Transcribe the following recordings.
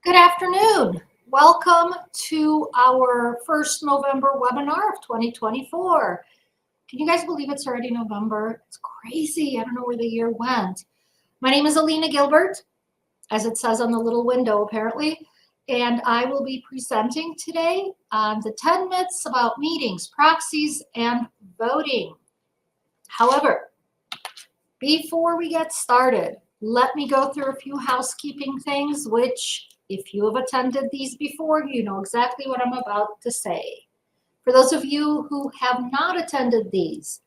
Good afternoon. Welcome to our first November webinar of 2024. Can you guys believe it's already November? It's crazy. I don't know where the year went. My name is Alina Gilbert, as it says on the little window apparently, and I will be presenting today on the 10 myths about meetings, proxies, and voting. However, before we get started, let me go through a few housekeeping things, which if you have attended these before, you know exactly what I'm about to say. For those of you who have not attended these,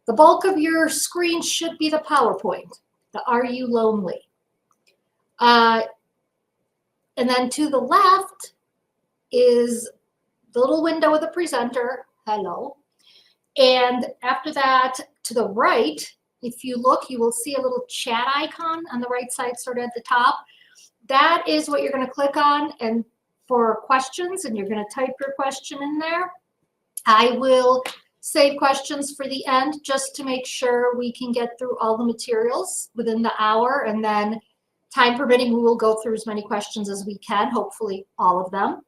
the bulk of your screen should be the PowerPoint, the Are You Lonely? And then to the left is the little window of the presenter, hello. And after that, to the right, if you look, you will see a little chat icon on the right side, sort of at the top. That is what you're going to click on and for questions, and you're going to type your question in there. I will save questions for the end just to make sure we can get through all the materials within the hour, and then time permitting, we will go through as many questions as we can, hopefully all of them.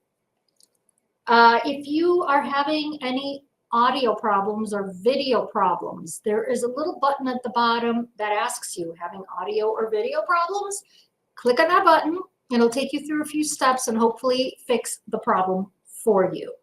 If you are having any audio problems or video problems, there is a little button at the bottom that asks you, having audio or video problems? Click on that button, and it'll take you through a few steps and hopefully fix the problem for you.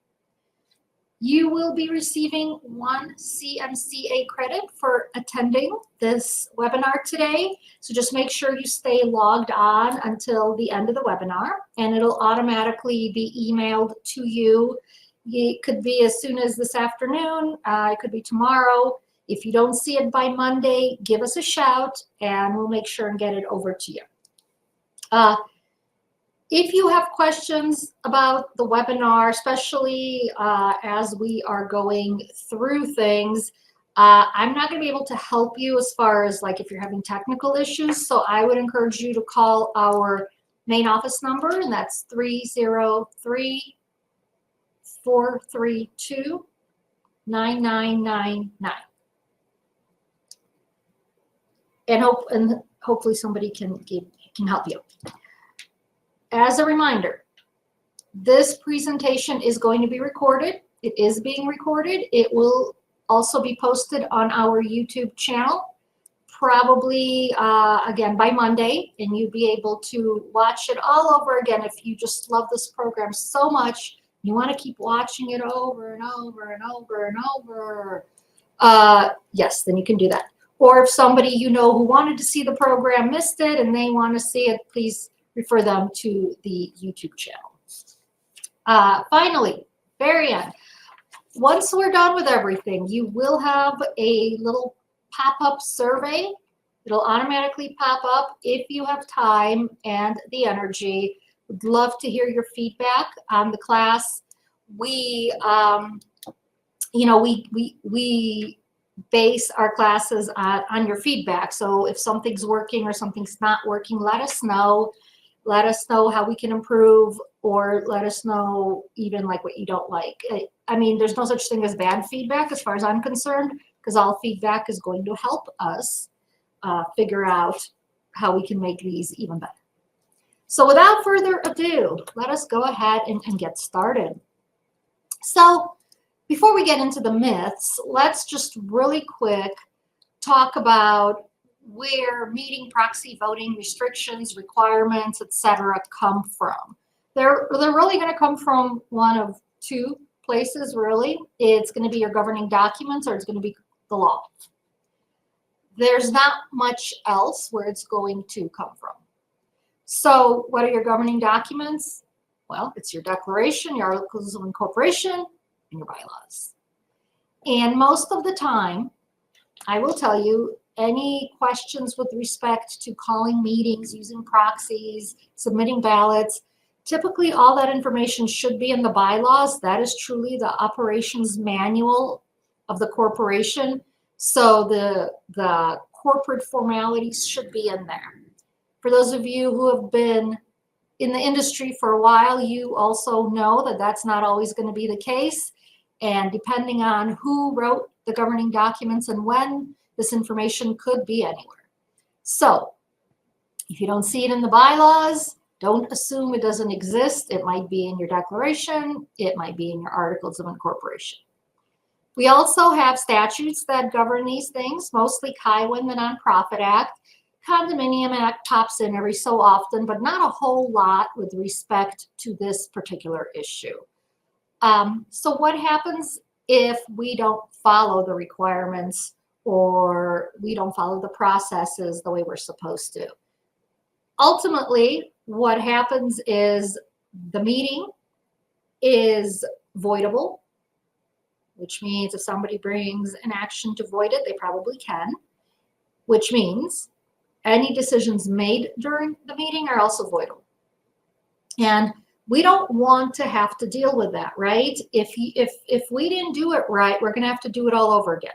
You will be receiving 1 CMCA credit for attending this webinar today. So just make sure you stay logged on until the end of the webinar, and it'll automatically be emailed to you. It could be as soon as this afternoon, it could be tomorrow. If you don't see it by Monday, give us a shout and we'll make sure and get it over to you. If you have questions about the webinar, especially as we are going through things, I'm not going to be able to help you as far as like if you're having technical issues. So I would encourage you to call our main office number, and that's 303-432-9999. And hopefully somebody can help you. As a reminder, this presentation is going to be recorded. It is being recorded. It will also be posted on our YouTube channel, probably again by Monday, and you'll be able to watch it all over again if you just love this program so much. You want to keep watching it over and over and over and over. Yes, then you can do that. Or if somebody you know who wanted to see the program missed it and they want to see it, please refer them to the YouTube channel. Finally, very end, once we're done with everything, you will have a little pop-up survey. It'll automatically pop up if you have time and the energy. Would love to hear your feedback on the class. We base our classes on your feedback. So if something's working or something's not working, let us know. Let us know how we can improve, or let us know even like what you don't like. I mean, there's no such thing as bad feedback as far as I'm concerned, because all feedback is going to help us figure out how we can make these even better. So without further ado, let us go ahead and get started. So before we get into the myths, let's just really quick talk about where meeting, proxy, voting, restrictions, requirements, etc. come from. They're really going to come from one of two places, really. It's going to be your governing documents, or it's going to be the law. There's not much else where it's going to come from. So what are your governing documents? Well, it's your declaration, your articles of incorporation, and your bylaws. And most of the time, I will tell you, any questions with respect to calling meetings, using proxies, submitting ballots, typically all that information should be in the bylaws. That is truly the operations manual of the corporation. So the corporate formalities should be in there. For those of you who have been in the industry for a while, you also know that that's not always going to be the case. And depending on who wrote the governing documents and when, this information could be anywhere. So if you don't see it in the bylaws, Don't assume it doesn't exist. It might be in your declaration. It might be in your articles of incorporation. We also have statutes that govern these things, mostly Kiowa and the Nonprofit Act. Condominium Act pops in every so often, but not a whole lot with respect to this particular issue. So what happens if we don't follow the requirements or we don't follow the processes the way we're supposed to? Ultimately, what happens is the meeting is voidable, which means if somebody brings an action to void it, they probably can, which means any decisions made during the meeting are also voidable. And we don't want to have to deal with that, right? If we didn't do it right, we're going to have to do it all over again.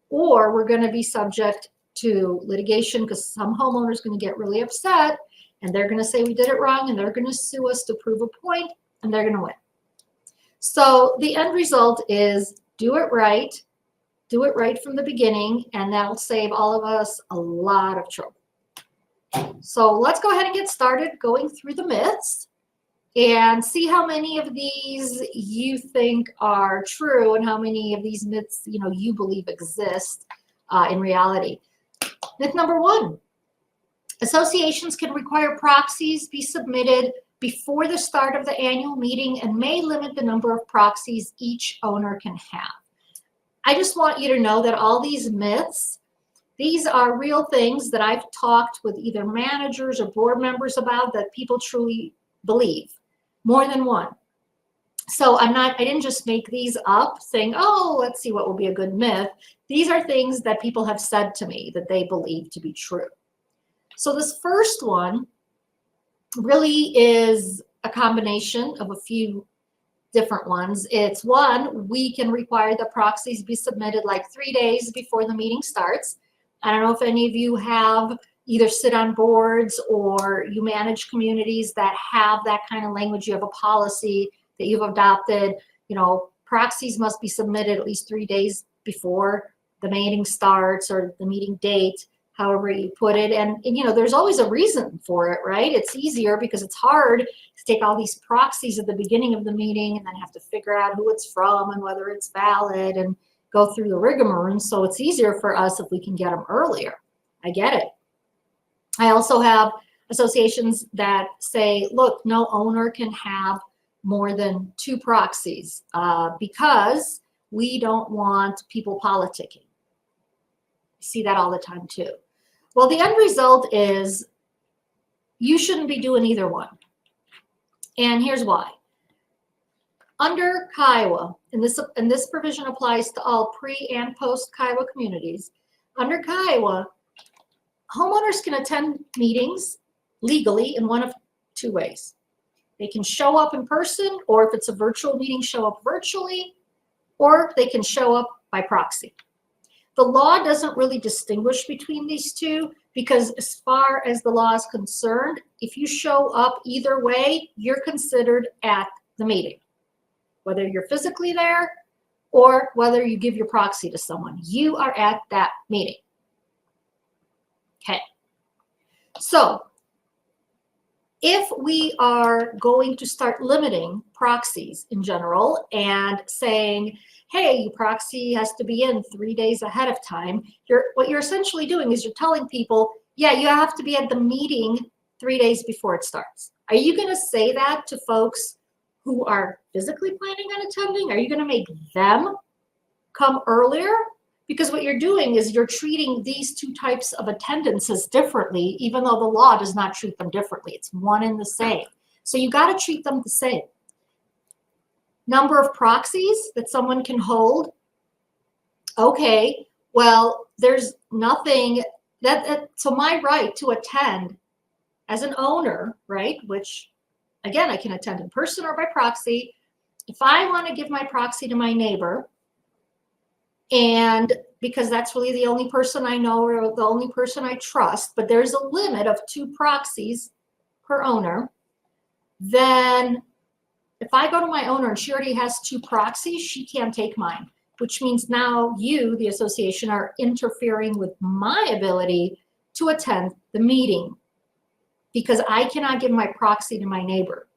Or we're going to be subject to litigation because some homeowner's going to get really upset and they're going to say we did it wrong and they're going to sue us to prove a point and they're going to win. So the end result is do it right from the beginning, and that'll save all of us a lot of trouble. So let's go ahead and get started going through the myths and see how many of these you think are true and how many of these myths you believe exist in reality. Myth number 1, associations can require proxies be submitted before the start of the annual meeting and may limit the number of proxies each owner can have. I just want you to know that all these myths, these are real things that I've talked with either managers or board members about that people truly believe, more than one. So I didn't just make these up saying, oh, let's see what will be a good myth. These are things that people have said to me that they believe to be true. So this first one really is a combination of a few different ones. It's one, we can require the proxies be submitted like 3 days before the meeting starts. I don't know if any of you have either sit on boards or you manage communities that have that kind of language. You have a policy that you've adopted, proxies must be submitted at least 3 days before the meeting starts or the meeting date, however you put it. And there's always a reason for it, right? It's easier because it's hard to take all these proxies at the beginning of the meeting and then have to figure out who it's from and whether it's valid and go through the rigmarole. So it's easier for us if we can get them earlier. I get it. I also have associations that say, look, no owner can have more than 2 proxies because we don't want people politicking. I see that all the time too. Well, the end result is you shouldn't be doing either one. And here's why. Under Kiowa, and this provision applies to all pre and post Kiowa communities, under Kiowa, homeowners can attend meetings legally in one of 2 ways. They can show up in person, or if it's a virtual meeting, show up virtually, or they can show up by proxy. The law doesn't really distinguish between these two because as far as the law is concerned, if you show up either way, you're considered at the meeting. Whether you're physically there or whether you give your proxy to someone, you are at that meeting. Okay. So if we are going to start limiting proxies in general and saying, hey, your proxy has to be in 3 days ahead of time, what you're essentially doing is you're telling people, yeah, you have to be at the meeting 3 days before it starts. Are you going to say that to folks who are physically planning on attending? Are you going to make them come earlier? Because what you're doing is you're treating these 2 types of attendances differently, even though the law does not treat them differently. It's one and the same. So you got to treat them the same. Number of proxies that someone can hold. Okay, well, there's nothing so my right to attend as an owner, right, which again, I can attend in person or by proxy. If I want to give my proxy to my neighbor, and because that's really the only person I know or the only person I trust, but there's a limit of 2 proxies per owner, then if I go to my owner and she already has 2 proxies, she can't take mine, which means now you, the association, are interfering with my ability to attend the meeting because I cannot give my proxy to my neighbor.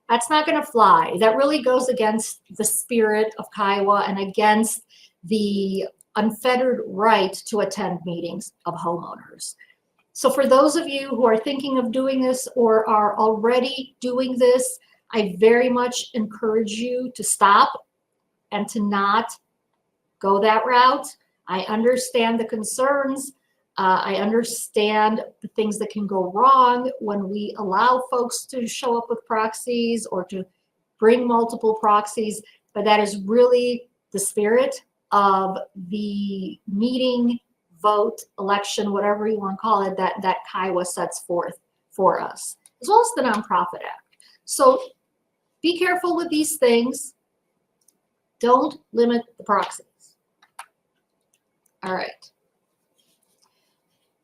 That's not going to fly. That really goes against the spirit of Kiowa and against the unfettered right to attend meetings of homeowners. So for those of you who are thinking of doing this or are already doing this, I very much encourage you to stop and to not go that route. I understand the concerns. I understand the things that can go wrong when we allow folks to show up with proxies or to bring multiple proxies, but that is really the spirit of the meeting, vote, election, whatever you want to call it, that Kiowa sets forth for us, as well as the Nonprofit Act. So be careful with these things. Don't limit the proxies. All right.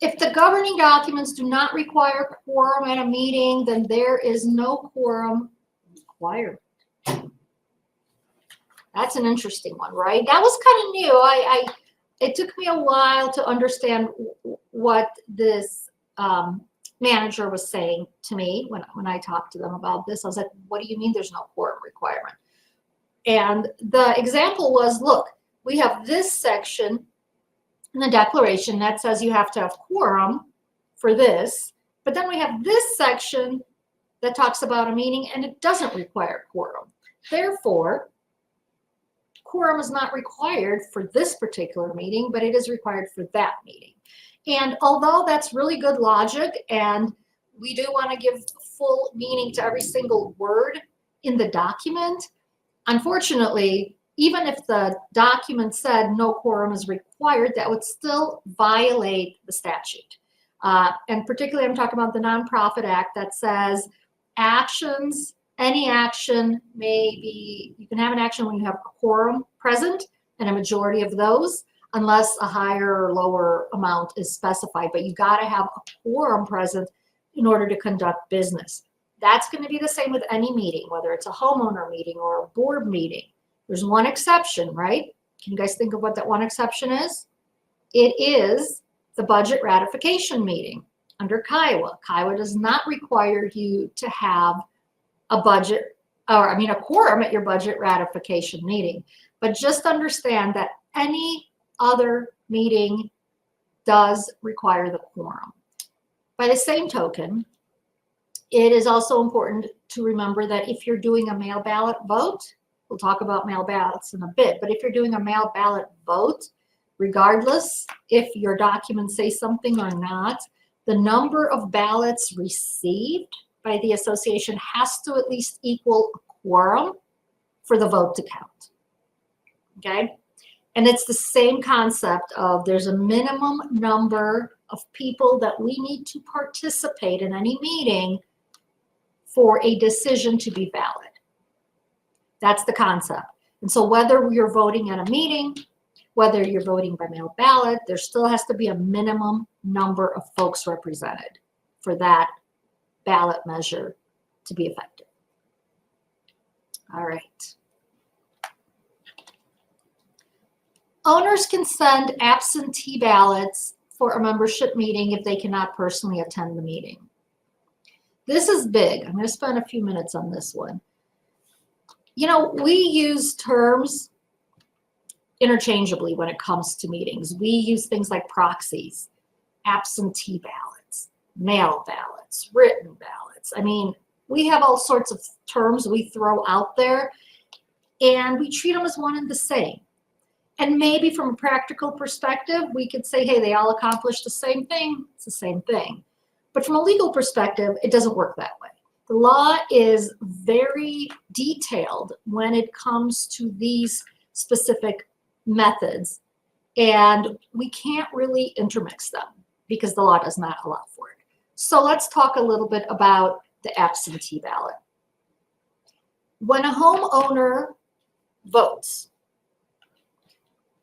If the governing documents do not require quorum at a meeting, then there is no quorum required. That's an interesting one, right? That was kind of new. It took me a while to understand what this manager was saying to me when I talked to them about this. I was like, what do you mean there's no quorum requirement? And the example was, look, we have this section in the declaration that says you have to have quorum for this, but then we have this section that talks about a meeting and it doesn't require quorum. Therefore, quorum is not required for this particular meeting, but it is required for that meeting. And although that's really good logic and we do want to give full meaning to every single word in the document, unfortunately, even if the document said no quorum is required, that would still violate the statute. And particularly, I'm talking about the Nonprofit Act that says actions, any action may be, you can have an action when you have a quorum present and a majority of those, unless a higher or lower amount is specified. But you got to have a quorum present in order to conduct business. That's going to be the same with any meeting, whether it's a homeowner meeting or a board meeting. There's one exception, right? Can you guys think of what that one exception is? It is the budget ratification meeting under Kiowa. Kiowa does not require you to have a quorum at your budget ratification meeting. But just understand that any other meeting does require the quorum. By the same token, it is also important to remember that if you're doing a mail ballot vote, we'll talk about mail ballots in a bit, but if you're doing a mail ballot vote, regardless if your documents say something or not, the number of ballots received by the association has to at least equal a quorum for the vote to count, okay? And it's the same concept of there's a minimum number of people that we need to participate in any meeting for a decision to be valid. That's the concept. And so whether you're voting at a meeting, whether you're voting by mail ballot, there still has to be a minimum number of folks represented for that ballot measure to be effective. All right. Owners can send absentee ballots for a membership meeting if they cannot personally attend the meeting. This is big. I'm going to spend a few minutes on this one. You know, we use terms interchangeably when it comes to meetings. We use things like proxies, absentee ballots, mail ballots, written ballots. I mean, we have all sorts of terms we throw out there, and we treat them as one and the same. And maybe from a practical perspective, we could say, hey, they all accomplish the same thing. It's the same thing. But from a legal perspective, it doesn't work that way. The law is very detailed when it comes to these specific methods, and we can't really intermix them because the law does not allow for it. So let's talk a little bit about the absentee ballot. When a homeowner votes,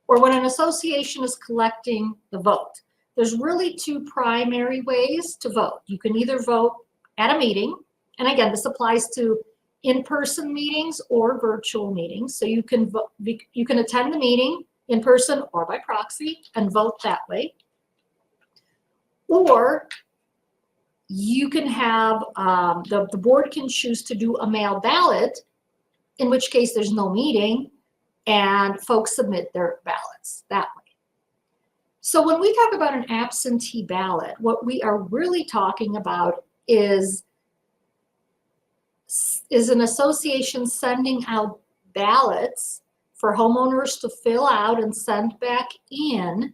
or when an association is collecting the vote, there's really two primary ways to vote. You can either vote at a meeting, and again, this applies to in-person meetings or virtual meetings. So you can attend the meeting in person or by proxy and vote that way. Or you can have, the board can choose to do a mail ballot, in which case there's no meeting, and folks submit their ballots that way. So when we talk about an absentee ballot, what we are really talking about is an association sending out ballots for homeowners to fill out and send back in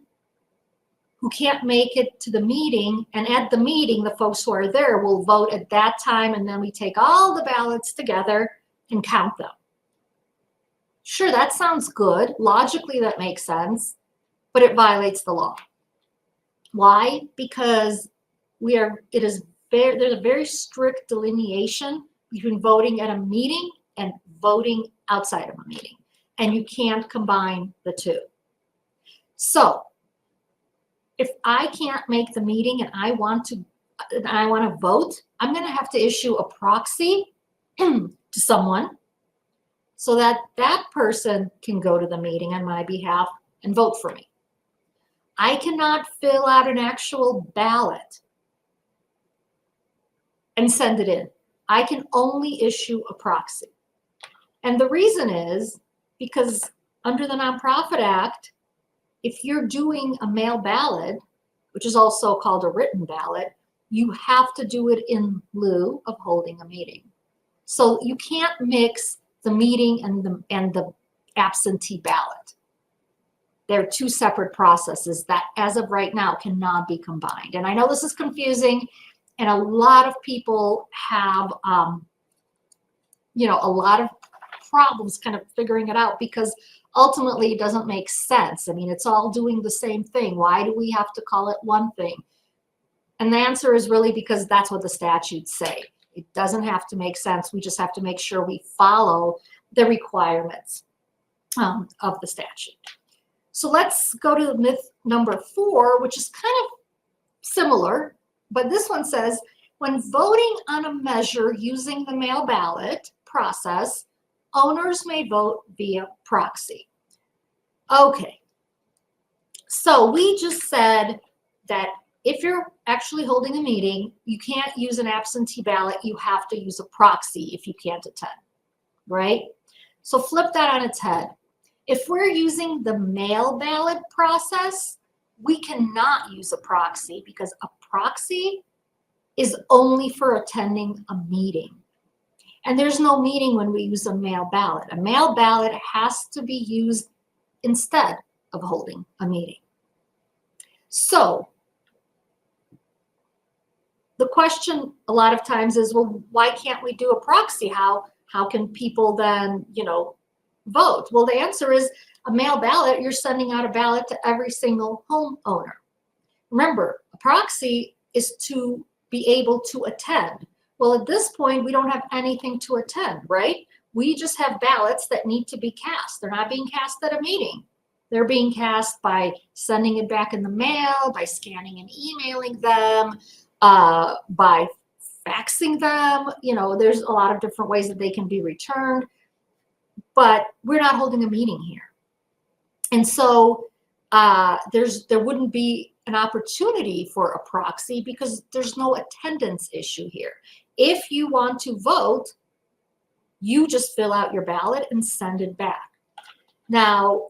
who can't make it to the meeting. And at the meeting, the folks who are there will vote at that time, and then we take all the ballots together and count them. Sure, that sounds good. Logically, that makes sense, but it violates the law. Why? Because there's a very strict delineation between voting at a meeting and voting outside of a meeting, and you can't combine the two. So if I can't make the meeting and I want to vote, I'm going to have to issue a proxy to someone so that that person can go to the meeting on my behalf and vote for me. I cannot fill out an actual ballot and send it in. I can only issue a proxy. And the reason is because under the Nonprofit Act, if you're doing a mail ballot, which is also called a written ballot, you have to do it in lieu of holding a meeting. So you can't mix the meeting and the absentee ballot. They're two separate processes that, as of right now, cannot be combined. And I know this is confusing, and a lot of people have, a lot of problems kind of figuring it out because ultimately it doesn't make sense. I mean, it's all doing the same thing. Why do we have to call it one thing? And the answer is really because that's what the statutes say. It doesn't have to make sense. We just have to make sure we follow the requirements of the statute. So let's go to myth number 4, which is kind of similar, but this one says, when voting on a measure using the mail ballot process, owners may vote via proxy. Okay, so we just said that if you're actually holding a meeting, you can't use an absentee ballot, you have to use a proxy if you can't attend, right? So flip that on its head. If we're using the mail ballot process, we cannot use a proxy because a proxy is only for attending a meeting. And there's no meeting when we use a mail ballot. A mail ballot has to be used instead of holding a meeting. So the question a lot of times is, well, why can't we do a proxy? How can people then, vote? Well, the answer is a mail ballot, you're sending out a ballot to every single homeowner. Remember, a proxy is to be able to attend. Well, at this point, we don't have anything to attend, right? We just have ballots that need to be cast. They're not being cast at a meeting. They're being cast by sending it back in the mail, by scanning and emailing them, by faxing them. There's a lot of different ways that they can be returned, but we're not holding a meeting here. And so there wouldn't be an opportunity for a proxy because there's no attendance issue here. If you want to vote, you just fill out your ballot and send it back. Now,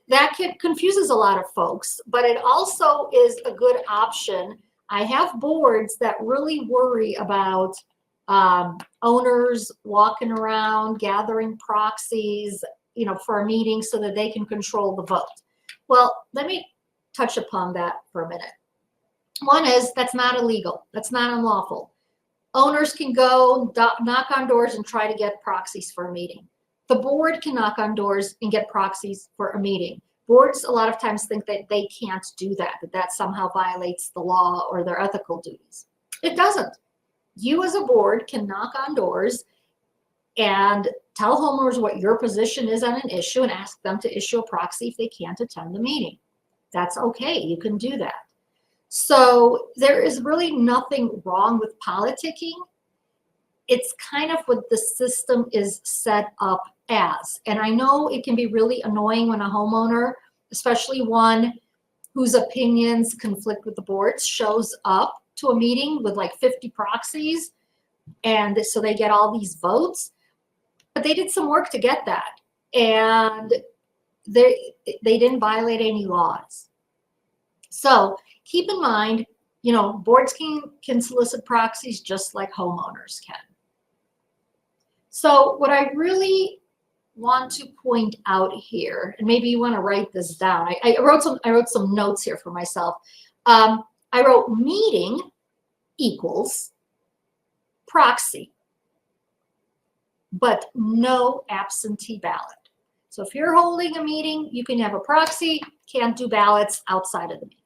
that confuses a lot of folks, but it also is a good option. I have boards that really worry about owners walking around, gathering proxies, for a meeting so that they can control the vote. Well, let me touch upon that for a minute. One is that's not illegal. That's not unlawful. Owners can go knock on doors and try to get proxies for a meeting. The board can knock on doors and get proxies for a meeting. Boards a lot of times think that they can't do that somehow violates the law or their ethical duties. It doesn't. You as a board can knock on doors and tell homeowners what your position is on an issue and ask them to issue a proxy if they can't attend the meeting. That's okay. You can do that. So there is really nothing wrong with politicking. It's kind of what the system is set up as. And I know it can be really annoying when a homeowner, especially one whose opinions conflict with the board's, shows up to a meeting with like 50 proxies, and so they get all these votes, but they did some work to get that, and they didn't violate any laws. So keep in mind, boards can solicit proxies just like homeowners can. So what I really want to point out here, and maybe you want to write this down. I wrote some notes here for myself. I wrote meeting equals proxy, but no absentee ballot. So if you're holding a meeting, you can have a proxy, can't do ballots outside of the meeting.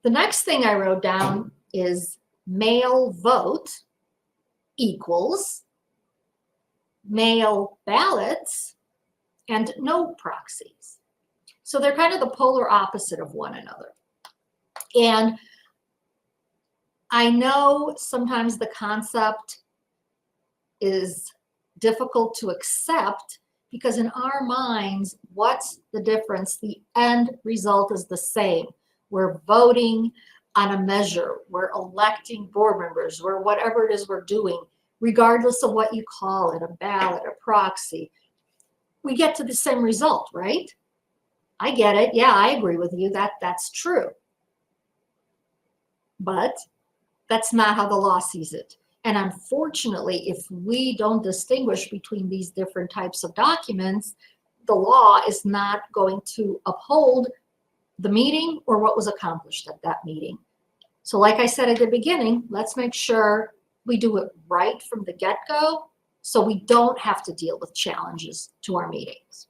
The next thing I wrote down is mail vote equals mail ballots and no proxies. So they're kind of the polar opposite of one another. And I know sometimes the concept is difficult to accept because in our minds, what's the difference? The end result is the same. We're voting on a measure. We're electing board members. We're whatever it is we're doing, regardless of what you call it, a ballot, a proxy. We get to the same result, right? I get it. Yeah, I agree with you. That's true. But that's not how the law sees it. And unfortunately, if we don't distinguish between these different types of documents, the law is not going to uphold the meeting or what was accomplished at that meeting. So like I said at the beginning, let's make sure we do it right from the get-go so we don't have to deal with challenges to our meetings.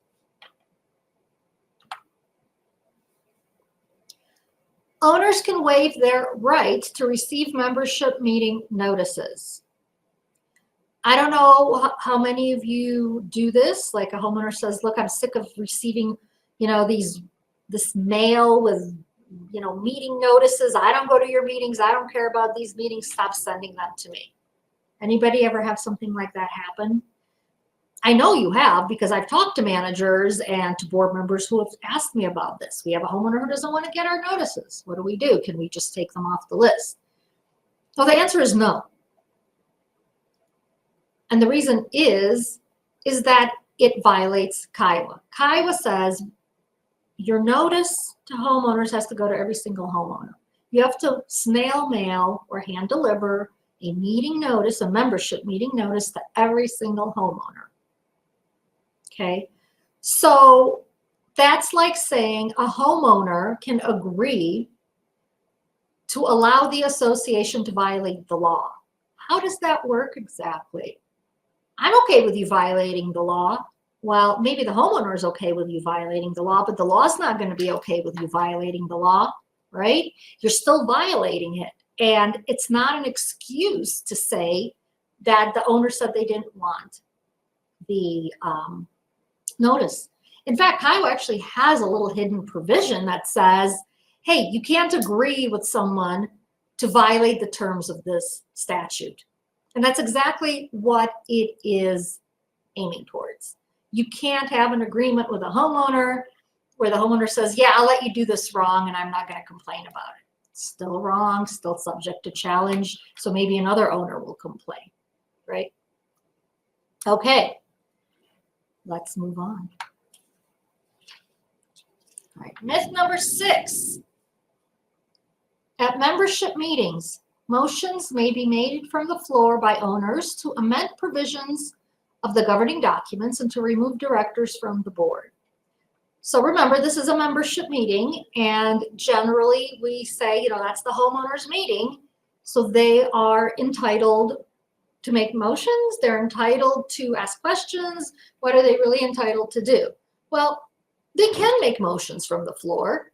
Owners can waive their right to receive membership meeting notices. I don't know how many of you do this. Like a homeowner says, look, I'm sick of receiving, this mail with, meeting notices. I don't go to your meetings. I don't care about these meetings. Stop sending them to me. Anybody ever have something like that happen? I know you have, because I've talked to managers and to board members who have asked me about this. We have a homeowner who doesn't want to get our notices. What do we do? Can we just take them off the list? Well, the answer is no. And the reason is that it violates Kiowa. Kiowa says your notice to homeowners has to go to every single homeowner. You have to snail mail or hand deliver a meeting notice, a membership meeting notice to every single homeowner. Okay, so that's like saying a homeowner can agree to allow the association to violate the law. How does that work exactly? I'm okay with you violating the law. Well, maybe the homeowner is okay with you violating the law, but the law's not going to be okay with you violating the law, right? You're still violating it. And it's not an excuse to say that the owner said they didn't want the notice. In fact, Kiowa actually has a little hidden provision that says, hey, you can't agree with someone to violate the terms of this statute. And that's exactly what it is aiming towards. You can't have an agreement with a homeowner where the homeowner says, yeah, I'll let you do this wrong and I'm not going to complain about it. It's still wrong, still subject to challenge. So maybe another owner will complain, right? Okay. Let's move on. All right, myth number 6. At membership meetings, motions may be made from the floor by owners to amend provisions of the governing documents and to remove directors from the board. So remember, this is a membership meeting, and generally we say, that's the homeowners meeting. So they are entitled to make motions. They're entitled to ask questions. What are they really entitled to do? Well, they can make motions from the floor,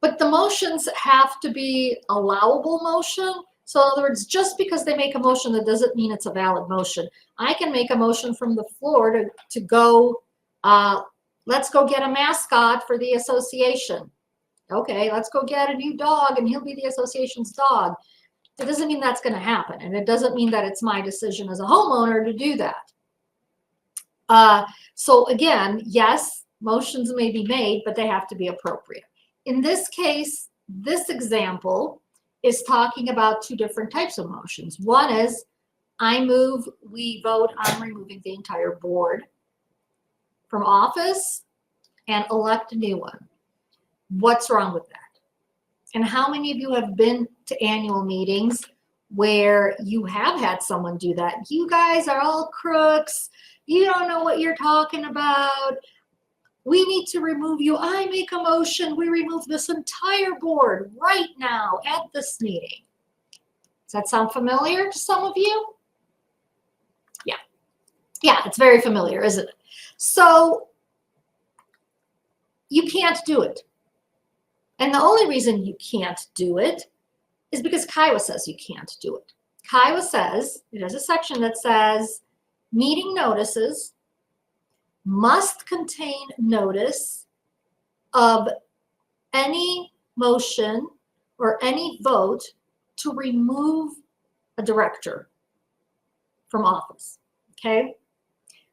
but the motions have to be allowable motion. So in other words, just because they make a motion, that doesn't mean it's a valid motion. I can make a motion from the floor to go, let's go get a mascot for the association. Okay, let's go get a new dog and he'll be the association's dog. It doesn't mean that's going to happen. And it doesn't mean that it's my decision as a homeowner to do that. So again, yes, motions may be made, but they have to be appropriate. In this case, this example is talking about two different types of motions. One is, I move, we vote on removing the entire board from office and elect a new one. What's wrong with that? And how many of you have been to annual meetings where you have had someone do that? You guys are all crooks. You don't know what you're talking about. We need to remove you. I make a motion. We remove this entire board right now at this meeting. Does that sound familiar to some of you? Yeah. Yeah, it's very familiar, isn't it? So you can't do it. And the only reason you can't do it is because Kiowa says you can't do it. Kiowa says, there's a section that says, meeting notices must contain notice of any motion or any vote to remove a director from office, okay?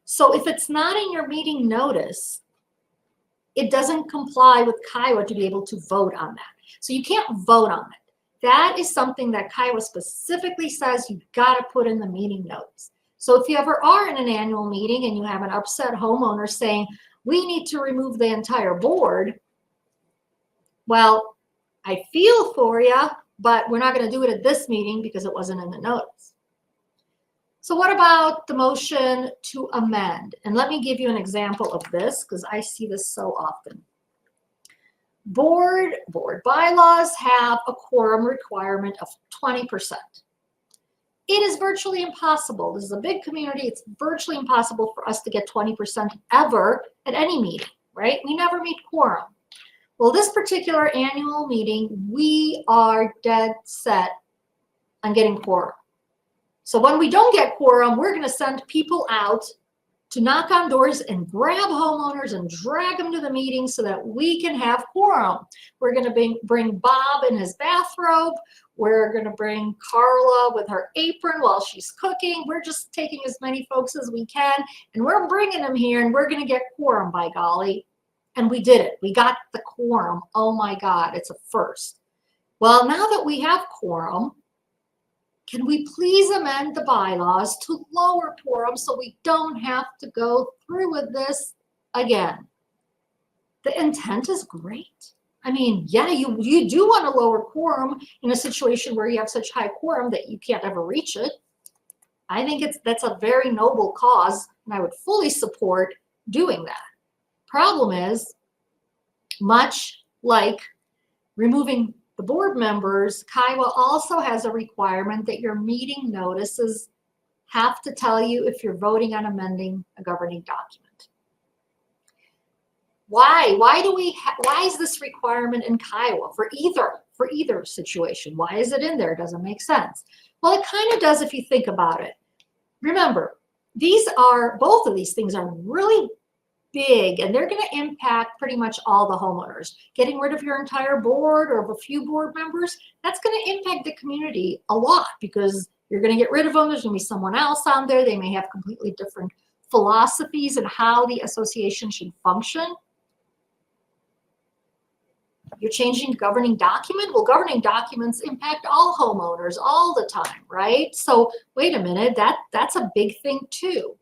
So if it's not in your meeting notice, it doesn't comply with Kiowa to be able to vote on that. So you can't vote on it. That is something that Kiowa specifically says you've got to put in the meeting notes. So if you ever are in an annual meeting and you have an upset homeowner saying, we need to remove the entire board, well, I feel for you, but we're not going to do it at this meeting because it wasn't in the notice. So what about the motion to amend? And let me give you an example of this because I see this so often. Board bylaws have a quorum requirement of 20%. It is virtually impossible. This is a big community. It's virtually impossible for us to get 20% ever at any meeting, right? We never meet quorum. Well, this particular annual meeting, we are dead set on getting quorum. So when we don't get quorum, we're going to send people out to knock on doors and grab homeowners and drag them to the meeting so that we can have quorum. We're going to bring Bob in his bathrobe. We're going to bring Carla with her apron while she's cooking. We're just taking as many folks as we can, and we're bringing them here, and we're going to get quorum, by golly. And we did it. We got the quorum. Oh, my God, it's a first. Well, now that we have quorum, can we please amend the bylaws to lower quorum so we don't have to go through with this again? The intent is great. I mean, yeah, you do want to lower quorum in a situation where you have such high quorum that you can't ever reach it. I think that's a very noble cause, and I would fully support doing that. Problem is, much like removing the board members, Kiowa also has a requirement that your meeting notices have to tell you if you're voting on amending a governing document. Why? Why is this requirement in Kiowa for either situation? Why is it in there? It doesn't make sense. Well, it kind of does if you think about it. Remember, both of these things are really big, and they're going to impact pretty much all the homeowners. Getting rid of your entire board or of a few board members, that's going to impact the community a lot because you're going to get rid of them. There's going to be someone else on there. They may have completely different philosophies and how the association should function. You're changing the governing document? Well, governing documents impact all homeowners all the time, right? So wait a minute, that's a big thing too.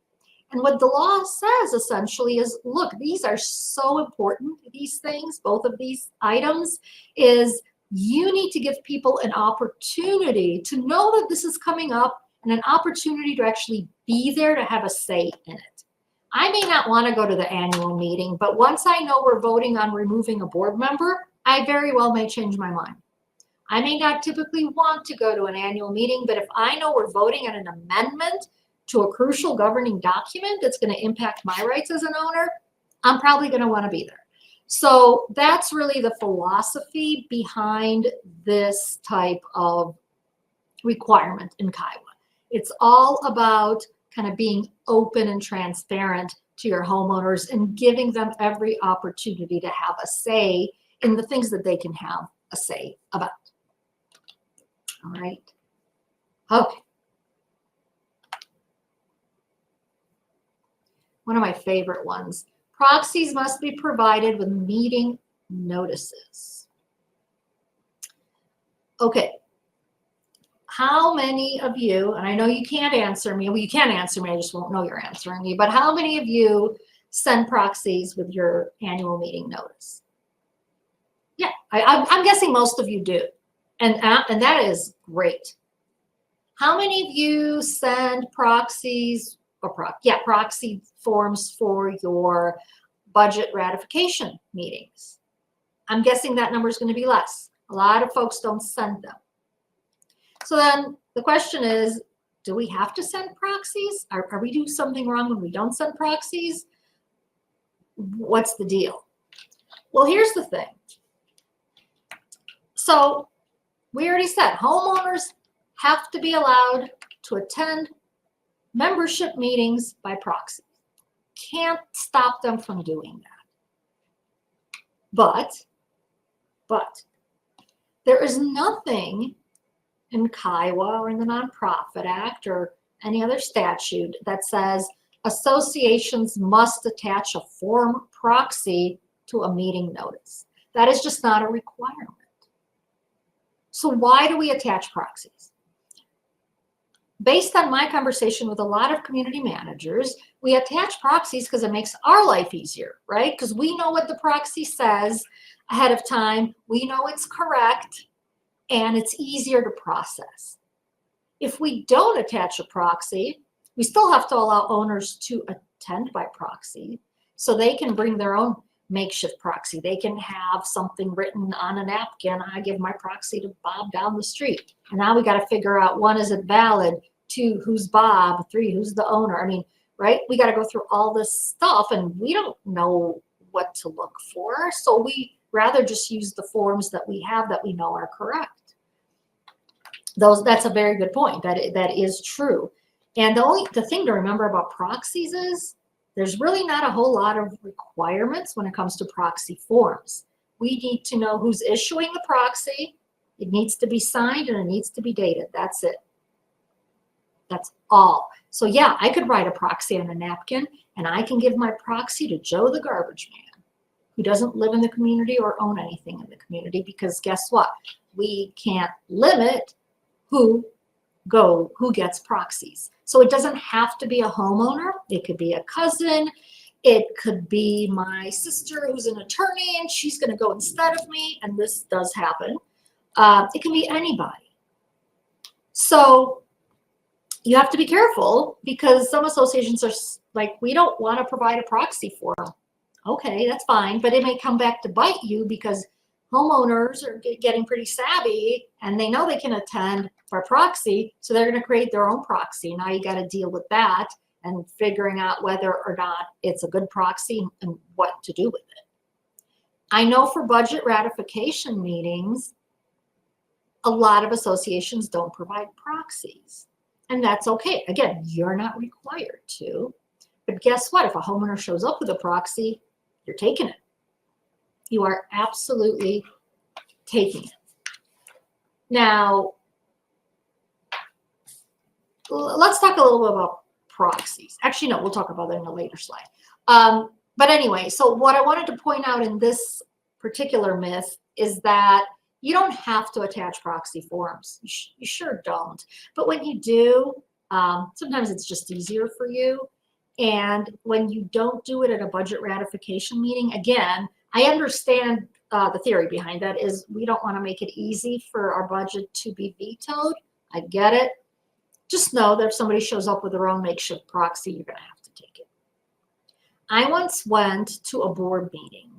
And what the law says essentially is, look, these are so important, these things, both of these items, is you need to give people an opportunity to know that this is coming up and an opportunity to actually be there to have a say in it. I may not want to go to the annual meeting, but once I know we're voting on removing a board member, I very well may change my mind. I may not typically want to go to an annual meeting, but if I know we're voting on an amendment to a crucial governing document that's going to impact my rights as an owner, I'm probably going to want to be there. So that's really the philosophy behind this type of requirement in Kiowa. It's all about kind of being open and transparent to your homeowners and giving them every opportunity to have a say in the things that they can have a say about. All right. Okay. One of my favorite ones. Proxies must be provided with meeting notices. Okay. How many of you, and I know you can't answer me, well, you can answer me, I just won't know you're answering me, but how many of you send proxies with your annual meeting notice? Yeah, I'm guessing most of you do, and that is great. How many of you send proxies, or proxy forms for your budget ratification meetings? I'm guessing that number is going to be less. A lot of folks don't send them. So then the question is, do we have to send proxies? Are we doing something wrong when we don't send proxies? What's the deal? Well, here's the thing. So we already said homeowners have to be allowed to attend membership meetings by proxy. Can't stop them from doing that. But there is nothing in Kiowa or in the Nonprofit Act or any other statute that says associations must attach a form proxy to a meeting notice. That is just not a requirement. So why do we attach proxies? Based on my conversation with a lot of community managers, we attach proxies because it makes our life easier, right? Because we know what the proxy says ahead of time. We know it's correct, and it's easier to process. If we don't attach a proxy, we still have to allow owners to attend by proxy, so they can bring their own makeshift proxy. They can have something written on a napkin. I give my proxy to Bob down the street. And now we got to figure out, 1, is it valid? 2, who's Bob? 3, who's the owner? I mean, right? We got to go through all this stuff, and we don't know what to look for. So we rather just use the forms that we have that we know are correct. That's a very good point. That is true. And the thing to remember about proxies is there's really not a whole lot of requirements when it comes to proxy forms. We need to know who's issuing the proxy. It needs to be signed and it needs to be dated. That's it. That's all. So yeah, I could write a proxy on a napkin, and I can give my proxy to Joe the garbage man, who doesn't live in the community or own anything in the community, because guess what? We can't limit who gets proxies. So it doesn't have to be a homeowner. It could be a cousin. It could be my sister who's an attorney and she's going to go instead of me, and this does happen. It can be anybody. So you have to be careful, because some associations are like, we don't want to provide a proxy form. Okay, that's fine, but it may come back to bite you, because homeowners are getting pretty savvy and they know they can attend by proxy, so they're going to create their own proxy. Now you got to deal with that and figuring out whether or not it's a good proxy and what to do with it. I know for budget ratification meetings, a lot of associations don't provide proxies, and that's okay. Again, you're not required to, but guess what? If a homeowner shows up with a proxy, you're taking it. You are absolutely taking it. Now, let's talk a little bit about proxies. Actually, no, we'll talk about that in a later slide. But anyway, so what I wanted to point out in this particular myth is that you don't have to attach proxy forms. You sure don't. But when you do, sometimes it's just easier for you. And when you don't do it at a budget ratification meeting, again, I understand the theory behind that is we don't want to make it easy for our budget to be vetoed. I get it. Just know that if somebody shows up with their own makeshift proxy, you're going to have to take it. I once went to a board meeting,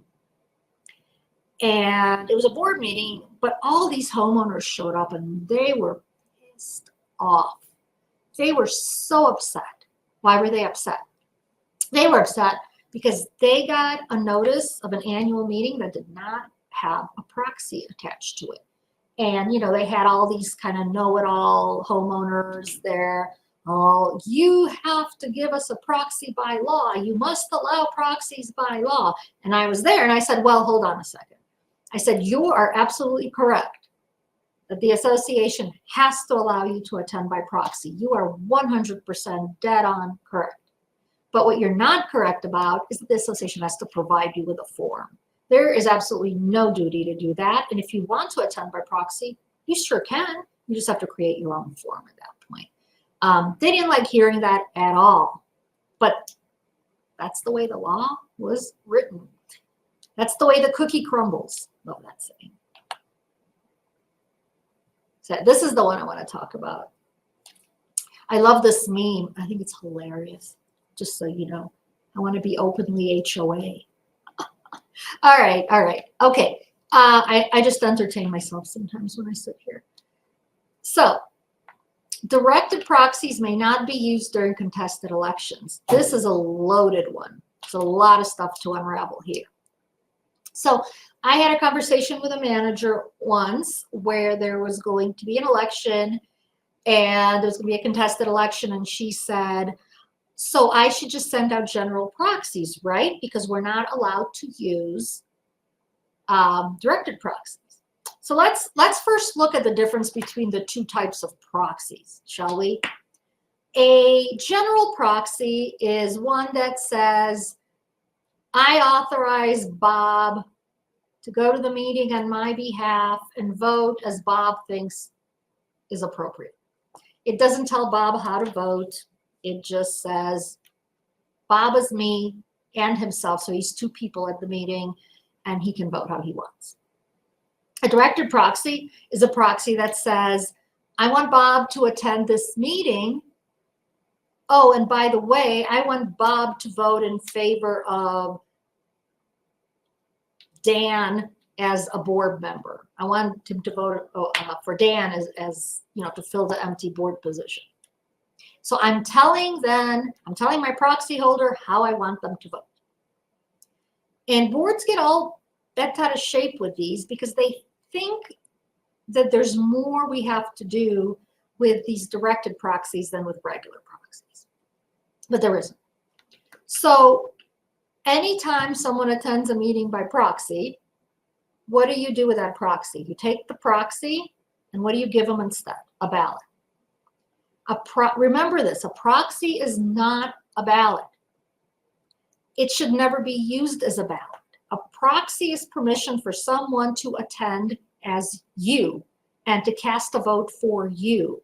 and it was a board meeting, but all these homeowners showed up and they were pissed off. They were so upset. Why were they upset? They were upset because they got a notice of an annual meeting that did not have a proxy attached to it. And, you know, they had all these kind of know-it-all homeowners there. Oh, you have to give us a proxy by law. You must allow proxies by law. And I was there and I said, well, hold on a second. I said, you are absolutely correct that the association has to allow you to attend by proxy. You are 100% dead on correct. But what you're not correct about is that the association has to provide you with a form. There is absolutely no duty to do that. And if you want to attend by proxy, You sure can. You just have to create your own form at that point. They didn't like hearing that at all, but that's the way the law was written. That's the way the cookie crumbles. Love that saying. So this is the one I want to talk about. I love this meme. I think it's hilarious. Just so you know, I want to be openly HOA. All right. Okay. I just entertain myself sometimes when I sit here. So, directed proxies may not be used during contested elections. This is a loaded one. It's a lot of stuff to unravel here. So, I had a conversation with a manager once where there was going to be an election and there's going to be a contested election, and she said, so I should just send out general proxies, right? Because we're not allowed to use directed proxies. So let's first look at the difference between the two types of proxies, shall we? A general proxy is one that says, I authorize Bob to go to the meeting on my behalf and vote as Bob thinks is appropriate. It doesn't tell Bob how to vote. It just says, Bob is me and himself. So he's two people at the meeting and he can vote how he wants. A directed proxy is a proxy that says, I want Bob to attend this meeting. Oh, and by the way, I want Bob to vote in favor of Dan as a board member. I want him to vote for Dan as you know, to fill the empty board position. So I'm telling my proxy holder how I want them to vote. And boards get all bent out of shape with these because they think that there's more we have to do with these directed proxies than with regular proxies. But there isn't. So anytime someone attends a meeting by proxy, what do you do with that proxy? You take the proxy, and what do you give them instead? A ballot. Remember this, a proxy is not a ballot. It should never be used as a ballot. A proxy is permission for someone to attend as you and to cast a vote for you.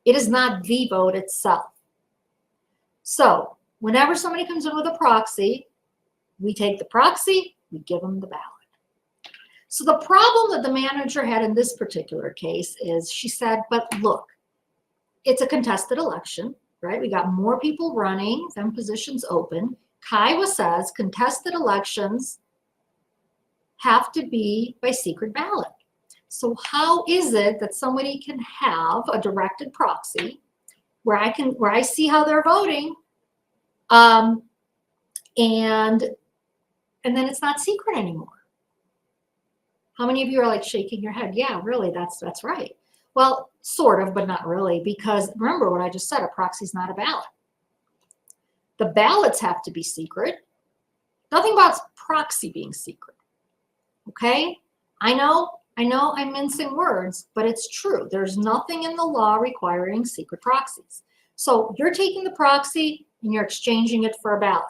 It is not the vote itself. So whenever somebody comes in with a proxy, we take the proxy, we give them the ballot. So the problem that the manager had in this particular case is she said, but look, it's a contested election, right? We got more people running than positions open. Kiowa says contested elections have to be by secret ballot. So how is it that somebody can have a directed proxy where I see how they're voting, and then it's not secret anymore? How many of you are like shaking your head? Yeah, really, that's right. Well, sort of, but not really, because remember what I just said, a proxy is not a ballot. The ballots have to be secret. Nothing about proxy being secret, okay? I know I'm mincing words, but it's true. There's nothing in the law requiring secret proxies. So you're taking the proxy and you're exchanging it for a ballot.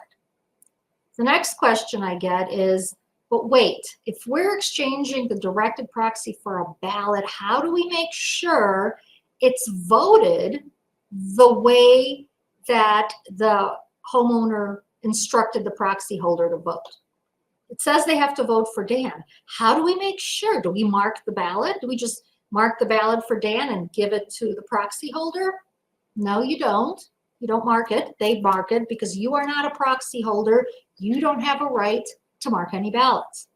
The next question I get is, but wait, if we're exchanging the directed proxy for a ballot, how do we make sure it's voted the way that the homeowner instructed the proxy holder to vote? It says they have to vote for Dan. How do we make sure? Do we mark the ballot? Do we just mark the ballot for Dan and give it to the proxy holder? No, you don't. You don't mark it. They mark it because you are not a proxy holder. You don't have a right to mark any ballots.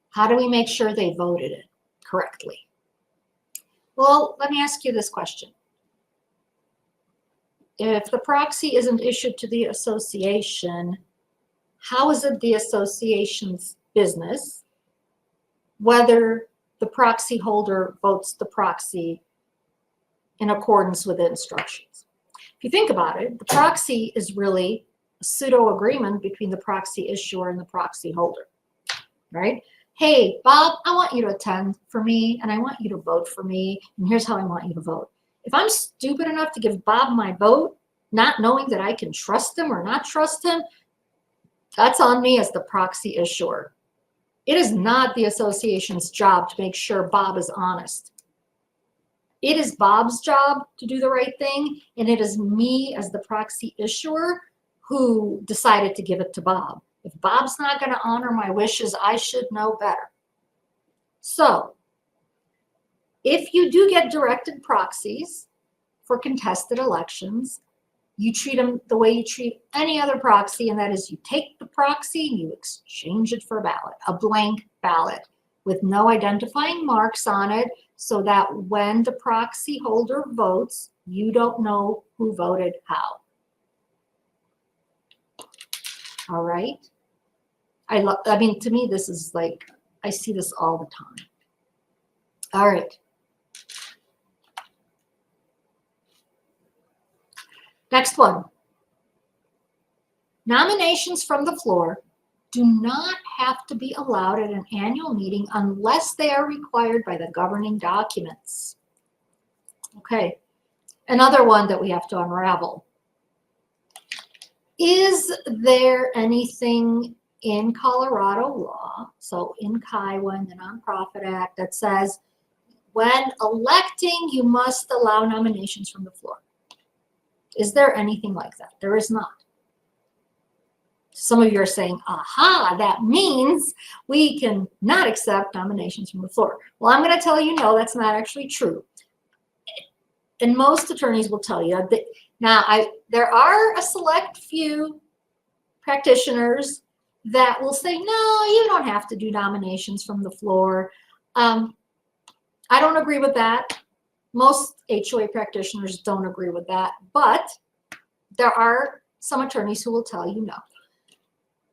How do we make sure they voted it correctly? Well, let me ask you this question. If the proxy isn't issued to the association, how is it the association's business whether the proxy holder votes the proxy in accordance with the instructions? If you think about it, the proxy is really a pseudo agreement between the proxy issuer and the proxy holder, right? Hey, Bob, I want you to attend for me and I want you to vote for me, and here's how I want you to vote. If I'm stupid enough to give Bob my vote, not knowing that I can trust him or not trust him, that's on me as the proxy issuer. It is not the association's job to make sure Bob is honest. It is Bob's job to do the right thing, and it is me as the proxy issuer who decided to give it to Bob. If Bob's not going to honor my wishes, I should know better. So, if you do get directed proxies for contested elections, you treat them the way you treat any other proxy, and that is you take the proxy and you exchange it for a ballot, a blank ballot with no identifying marks on it, so that when the proxy holder votes, you don't know who voted how. All right? I mean, to me, this is like, I see this all the time. All right. Next one. Nominations from the floor do not have to be allowed at an annual meeting unless they are required by the governing documents. Okay, another one that we have to unravel. Is there anything in Colorado law, so in Kiowa, in the Nonprofit Act, that says when electing, you must allow nominations from the floor? Is there anything like that? There is not. Some of you are saying, aha, that means we can not accept nominations from the floor. Well, I'm going to tell you, no, that's not actually true. And most attorneys will tell you that. Now, there are a select few practitioners that will say, no, you don't have to do nominations from the floor. I don't agree with that. Most HOA practitioners don't agree with that, but there are some attorneys who will tell you no.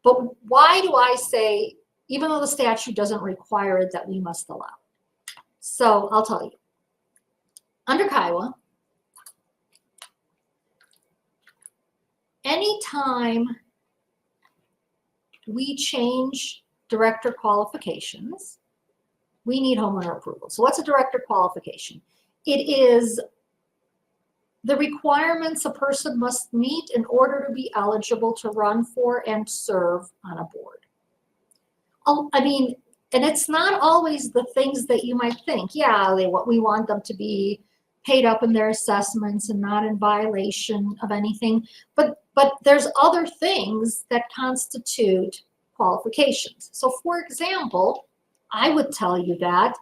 But why do I say, even though the statute doesn't require it, that we must allow? So I'll tell you. Under Kiowa, anytime we change director qualifications, we need homeowner approval. So what's a director qualification? It is the requirements a person must meet in order to be eligible to run for and serve on a board. I mean, and it's not always the things that you might think. Yeah, we want them to be paid up in their assessments and not in violation of anything. But there's other things that constitute qualifications. So for example, I would tell you that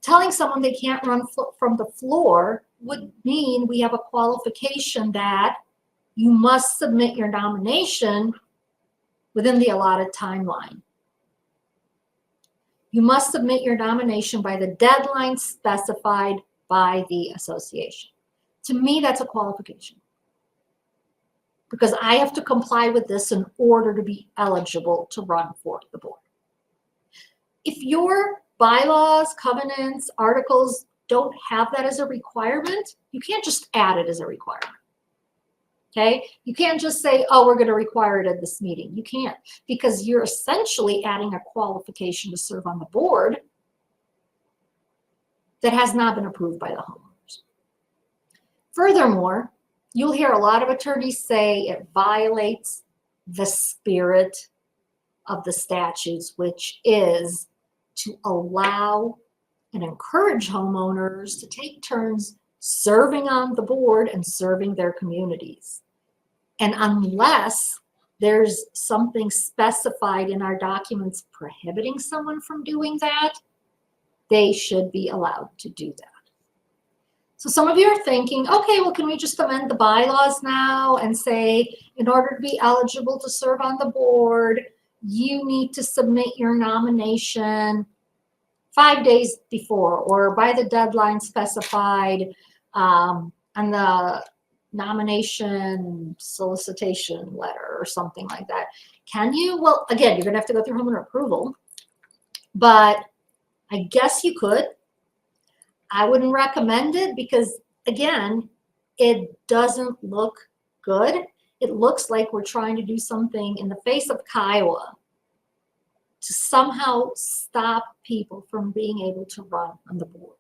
telling someone they can't run from the floor would mean we have a qualification that you must submit your nomination within the allotted timeline. You must submit your nomination by the deadline specified by the association. To me, that's a qualification, because I have to comply with this in order to be eligible to run for the board. If your bylaws, covenants, articles don't have that as a requirement, you can't just add it as a requirement. Okay? You can't just say, oh, we're going to require it at this meeting. You can't, because you're essentially adding a qualification to serve on the board that has not been approved by the homeowners. Furthermore, you'll hear a lot of attorneys say it violates the spirit of the statutes, which is to allow and encourage homeowners to take turns serving on the board and serving their communities. And unless there's something specified in our documents prohibiting someone from doing that, they should be allowed to do that. So some of you are thinking, okay, well, can we just amend the bylaws now and say, in order to be eligible to serve on the board, you need to submit your nomination 5 days before or by the deadline specified on the nomination solicitation letter or something like that. Can you? Well, again, you're going to have to go through homeowner approval, but I guess you could. I wouldn't recommend it because, again, it doesn't look good. It looks like we're trying to do something in the face of Kiowa to somehow stop people from being able to run on the board.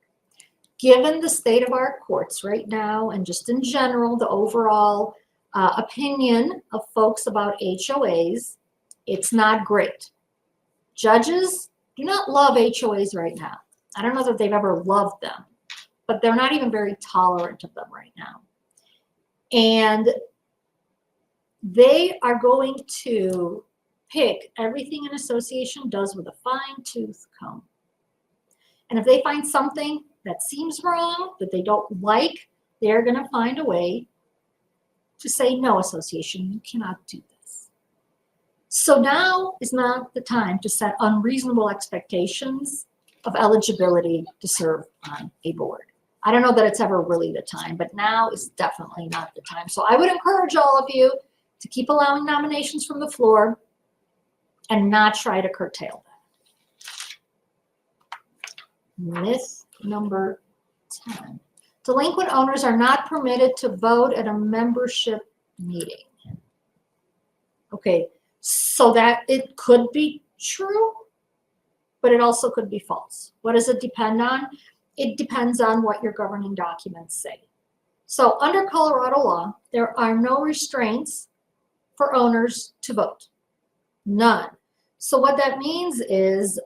Given the state of our courts right now, and just in general, the overall opinion of folks about HOAs, it's not great. Judges do not love HOAs right now. I don't know that they've ever loved them, but they're not even very tolerant of them right now. And they are going to pick everything an association does with a fine-tooth comb. And if they find something that seems wrong, that they don't like, they're going to find a way to say, no, association, you cannot do this. So now is not the time to set unreasonable expectations of eligibility to serve on a board. I don't know that it's ever really the time, but now is definitely not the time. So I would encourage all of you to keep allowing nominations from the floor and not try to curtail that. Myth number 10. Delinquent owners are not permitted to vote at a membership meeting. Okay, so that it could be true, but it also could be false. What does it depend on? It depends on what your governing documents say. So under Colorado law, there are no restraints for owners to vote. None. So what that means is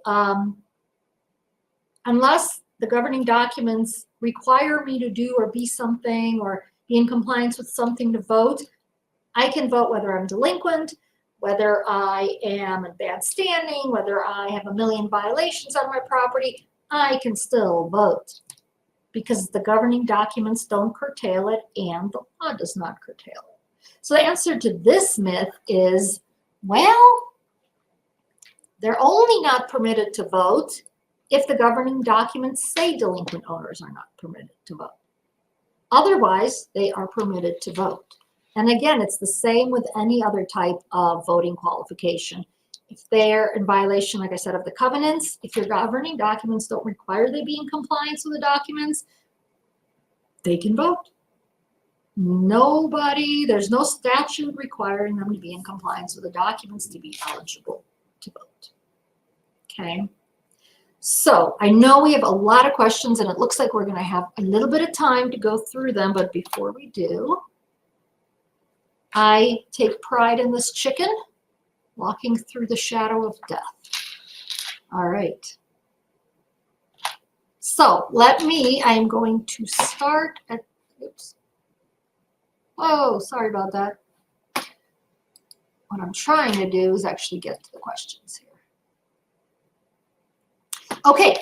unless the governing documents require me to do or be something or be in compliance with something to vote, I can vote whether I'm delinquent, whether I am in bad standing, whether I have a million violations on my property, I can still vote because the governing documents don't curtail it and the law does not curtail it. So the answer to this myth is, well, they're only not permitted to vote if the governing documents say delinquent owners are not permitted to vote. Otherwise, they are permitted to vote. And again, it's the same with any other type of voting qualification. If they're in violation, like I said, of the covenants, if your governing documents don't require they be in compliance with the documents, they can vote. There's no statute requiring them to be in compliance with the documents to be eligible to vote. Okay. So I know we have a lot of questions and it looks like we're going to have a little bit of time to go through them, but before we do, I take pride in this chicken walking through the shadow of death. All right. So I am going to start at, oops. Oh, sorry about that. What I'm trying to do is actually get to the questions here. Okay.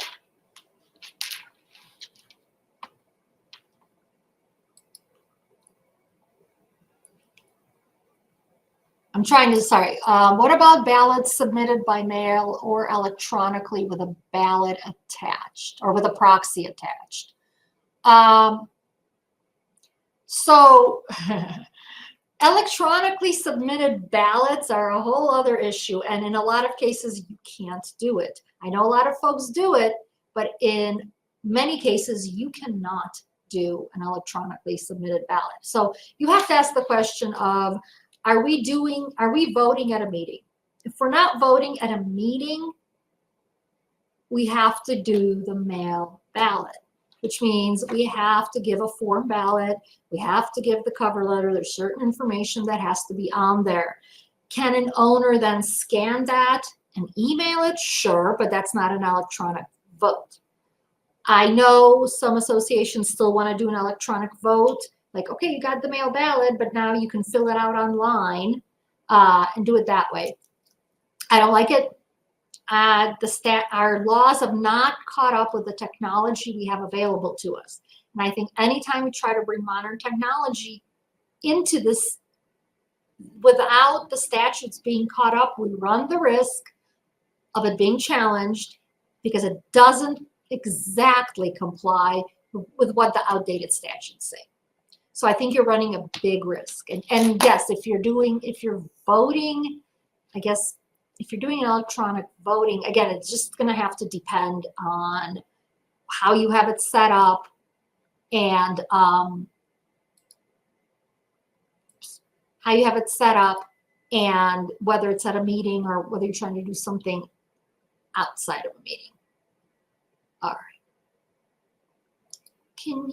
What about ballots submitted by mail or electronically with a ballot attached or with a proxy attached? So electronically submitted ballots are a whole other issue. And in a lot of cases, you can't do it. I know a lot of folks do it, but in many cases, you cannot do an electronically submitted ballot. So you have to ask the question of, are we voting at a meeting? If we're not voting at a meeting, we have to do the mail ballot, which means we have to give a form ballot. We have to give the cover letter. There's certain information that has to be on there. Can an owner then scan that and email it? Sure, but that's not an electronic vote. I know some associations still want to do an electronic vote. Like, okay, you got the mail ballot, but now you can fill it out online and do it that way. I don't like it. Our laws have not caught up with the technology we have available to us. And I think anytime we try to bring modern technology into this without the statutes being caught up, we run the risk of it being challenged because it doesn't exactly comply with what the outdated statutes say. So I think you're running a big risk. And yes, if you're voting, I guess, if you're doing electronic voting, again, it's just going to have to depend on how you have it set up and whether it's at a meeting or whether you're trying to do something outside of a meeting. All right. Can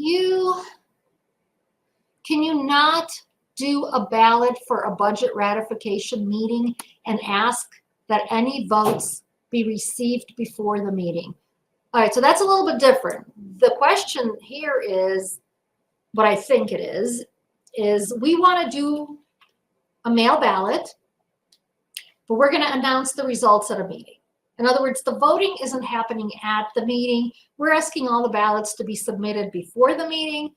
you not do a ballot for a budget ratification meeting and ask that any votes be received before the meeting. All right, so that's a little bit different. The question here is, what I think it is we want to do a mail ballot, but we're going to announce the results at a meeting. In other words, the voting isn't happening at the meeting. We're asking all the ballots to be submitted before the meeting,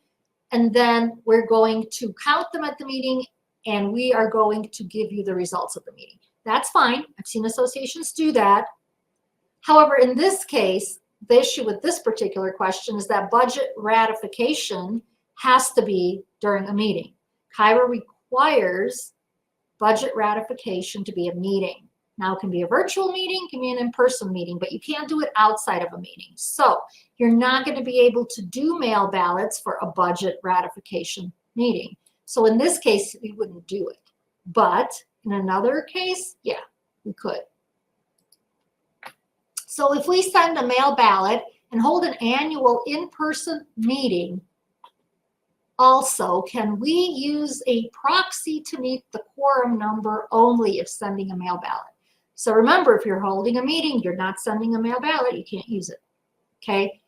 and then we're going to count them at the meeting, and we are going to give you the results of the meeting. That's fine. I've seen associations do that. However, in this case, the issue with this particular question is that budget ratification has to be during a meeting. KIRA requires budget ratification to be a meeting. Now, it can be a virtual meeting, it can be an in-person meeting, but you can't do it outside of a meeting. So you're not going to be able to do mail ballots for a budget ratification meeting. So in this case, we wouldn't do it. But in another case, yeah, we could. So if we send a mail ballot and hold an annual in-person meeting, also, can we use a proxy to meet the quorum number only if sending a mail ballot? So remember, if you're holding a meeting, you're not sending a mail ballot, you can't use it, okay?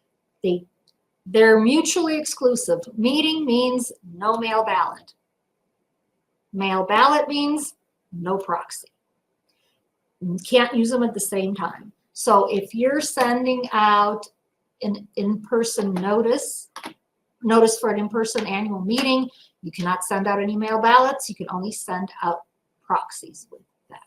They're mutually exclusive. Meeting means no mail ballot. Mail ballot means no proxy. You can't use them at the same time. So if you're sending out an in-person notice for an in-person annual meeting, you cannot send out any mail ballots. You can only send out proxies with that.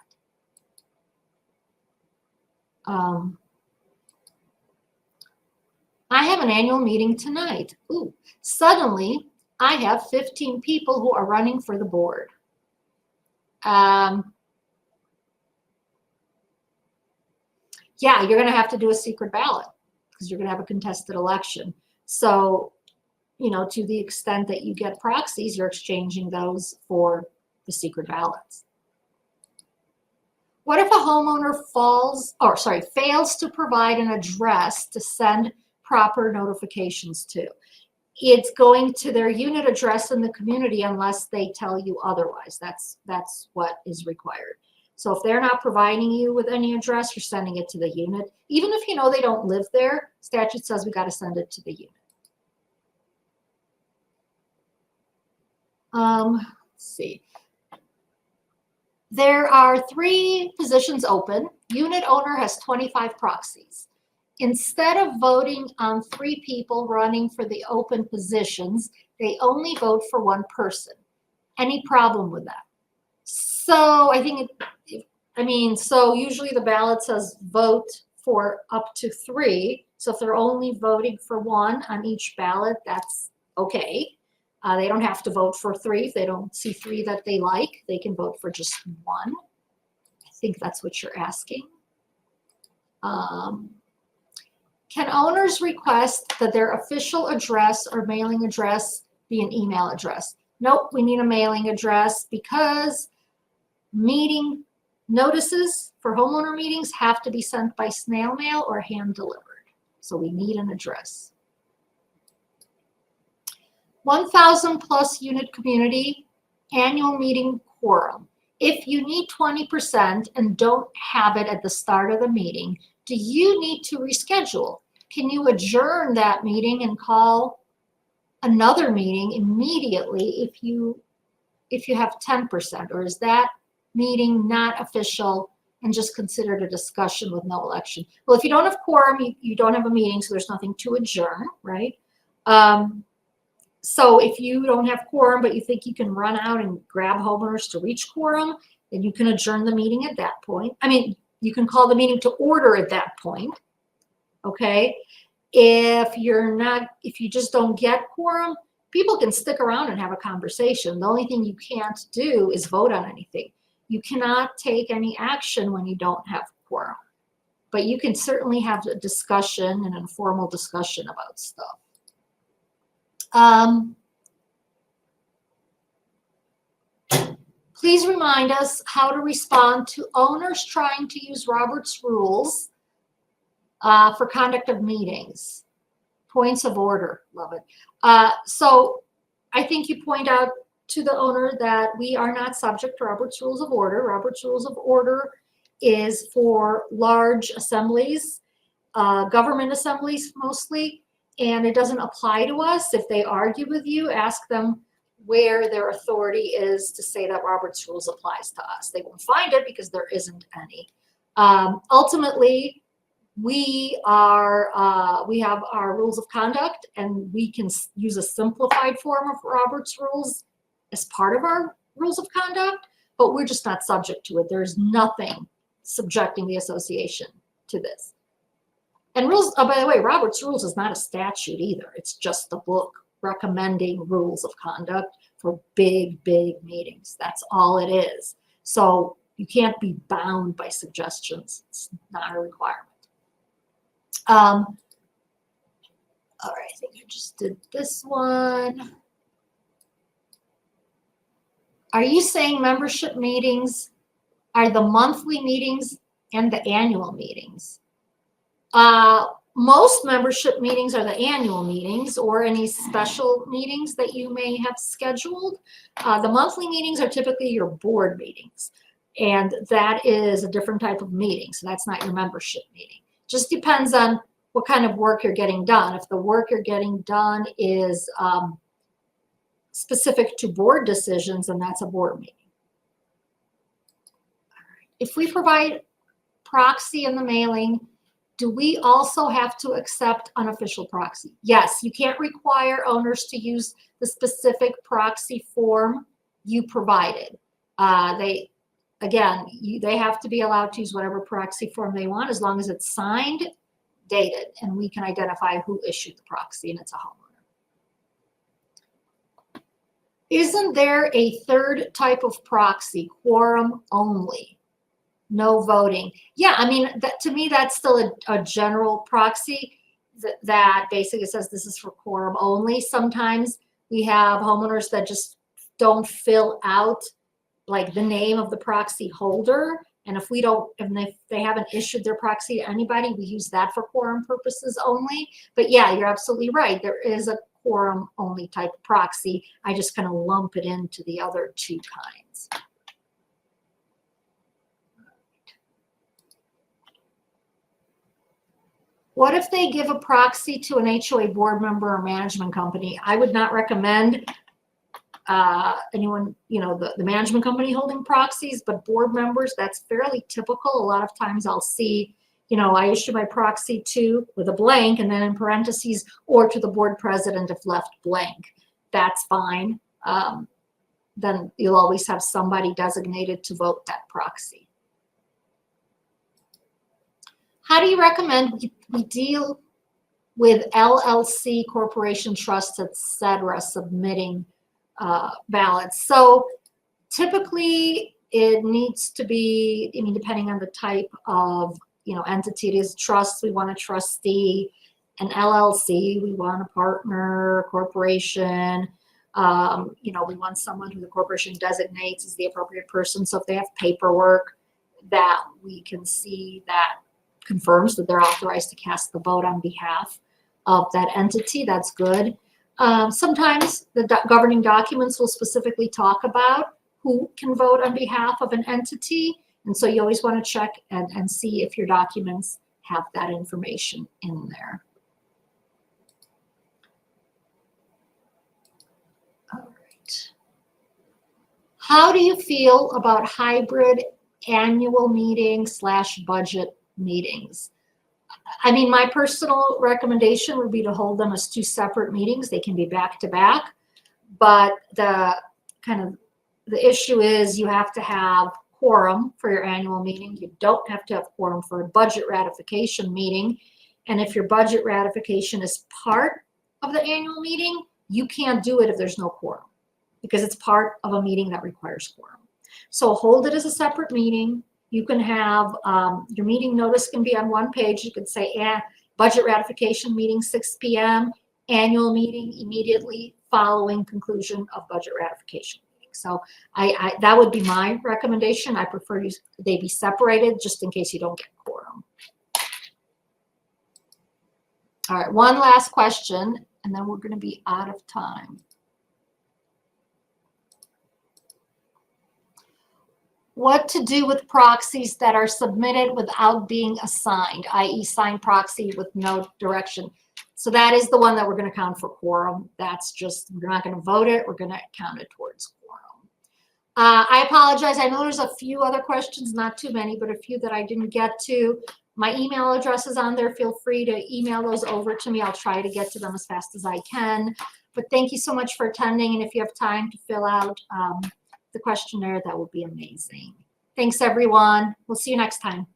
I have an annual meeting tonight. Ooh, suddenly I have 15 people who are running for the board. Yeah, you're going to have to do a secret ballot because you're going to have a contested election. So, you know, to the extent that you get proxies, you're exchanging those for the secret ballots. What if a homeowner fails to provide an address to send proper notifications to? It's going to their unit address in the community unless they tell you otherwise. That's what is required. So if they're not providing you with any address, you're sending it to the unit. Even if you know they don't live there, statute says we got to send it to the unit. Let's see. There are 3 positions open. Unit owner has 25 proxies. Instead of voting on 3 people running for the open positions, they only vote for 1 person. Any problem with that? So I think, so usually the ballot says vote for up to 3. So if they're only voting for 1 on each ballot, that's okay. They don't have to vote for 3. If they don't see 3 that they like, they can vote for just 1. I think that's what you're asking. Can owners request that their official address or mailing address be an email address? Nope, we need a mailing address because meeting notices for homeowner meetings have to be sent by snail mail or hand delivered. So we need an address. 1,000 plus unit community, annual meeting quorum. If you need 20% and don't have it at the start of the meeting, do you need to reschedule? Can you adjourn that meeting and call another meeting immediately if you have 10%? Or is that meeting not official and just considered a discussion with no election? Well, if you don't have quorum, you don't have a meeting, so there's nothing to adjourn, right? So if you don't have quorum, but you think you can run out and grab homeowners to reach quorum, then you can adjourn the meeting at that point. You can call the meeting to order at that point, okay? If you just don't get quorum, people can stick around and have a conversation. The only thing you can't do is vote on anything. You cannot take any action when you don't have quorum, but you can certainly have a discussion, an informal discussion about stuff. Please remind us how to respond to owners trying to use Robert's rules for conduct of meetings. Points of order, love it. So I think you point out to the owner that we are not subject to Robert's Rules of Order. Robert's Rules of Order is for large assemblies, government assemblies mostly, and it doesn't apply to us. If they argue with you, ask them where their authority is to say that Robert's Rules applies to us. They won't find it because there isn't any. Ultimately, we have our rules of conduct, and we can use a simplified form of Robert's Rules as part of our rules of conduct, but we're just not subject to it. There's nothing subjecting the association to this. And rules, oh, by the way, Robert's Rules is not a statute either. It's just the book recommending rules of conduct for big, big meetings. That's all it is. So you can't be bound by suggestions. It's not a requirement. All right, I think I just did this one. Are you saying membership meetings are the monthly meetings and the annual meetings? Most membership meetings are the annual meetings or any special meetings that you may have scheduled. The monthly meetings are typically your board meetings, and that is a different type of meeting. So that's not your membership meeting. Just depends on what kind of work you're getting done. If the work you're getting done is specific to board decisions, then that's a board meeting. If we provide proxy in the mailing, do we also have to accept unofficial proxy? Yes, you can't require owners to use the specific proxy form you provided. They have to be allowed to use whatever proxy form they want as long as it's signed, dated, and we can identify who issued the proxy, and it's a homeowner. Isn't there a third type of proxy, quorum only? No voting. Yeah, I mean, to me, that's still a general proxy that basically says this is for quorum only. Sometimes we have homeowners that just don't fill out like the name of the proxy holder. And if they haven't issued their proxy to anybody, we use that for quorum purposes only. But yeah, you're absolutely right. There is a quorum only type of proxy. I just kind of lump it into the other two kinds. What if they give a proxy to an HOA board member or management company? I would not recommend anyone, the management company holding proxies, but board members, that's fairly typical. A lot of times I'll see, I issue my proxy to with a blank and then in parentheses, or to the board president if left blank. That's fine. Then you'll always have somebody designated to vote that proxy. How do you recommend we deal with LLC, corporation, trusts, etc., submitting ballots? So typically it needs to be, depending on the type of entity it is. Trust, we want a trustee. An LLC, we want a partner, corporation. We want someone who the corporation designates as the appropriate person. So if they have paperwork that we can see that confirms that they're authorized to cast the vote on behalf of that entity, that's good. Sometimes the governing documents will specifically talk about who can vote on behalf of an entity. And so you always want to check and see if your documents have that information in there. All right. How do you feel about hybrid annual meeting / budget meetings? My personal recommendation would be to hold them as two separate meetings. They can be back to back, but the issue is you have to have quorum for your annual meeting. You don't have to have quorum for a budget ratification meeting. And if your budget ratification is part of the annual meeting, you can't do it if there's no quorum because it's part of a meeting that requires quorum. So hold it as a separate meeting. You can have your meeting notice can be on one page. You could say, budget ratification meeting 6 p.m., annual meeting immediately following conclusion of budget ratification meeting. So that would be my recommendation. I prefer they be separated just in case you don't get quorum. All right, one last question, and then we're going to be out of time. What to do with proxies that are submitted without being assigned, i.e. signed proxy with no direction. So that is the one that we're going to count for quorum. That's just, we're not going to vote it. We're going to count it towards quorum. I apologize. I know there's a few other questions, not too many, but a few that I didn't get to. My email address is on there. Feel free to email those over to me. I'll try to get to them as fast as I can. But thank you so much for attending. And if you have time to fill out the questionnaire, that would be amazing. Thanks, everyone. We'll see you next time.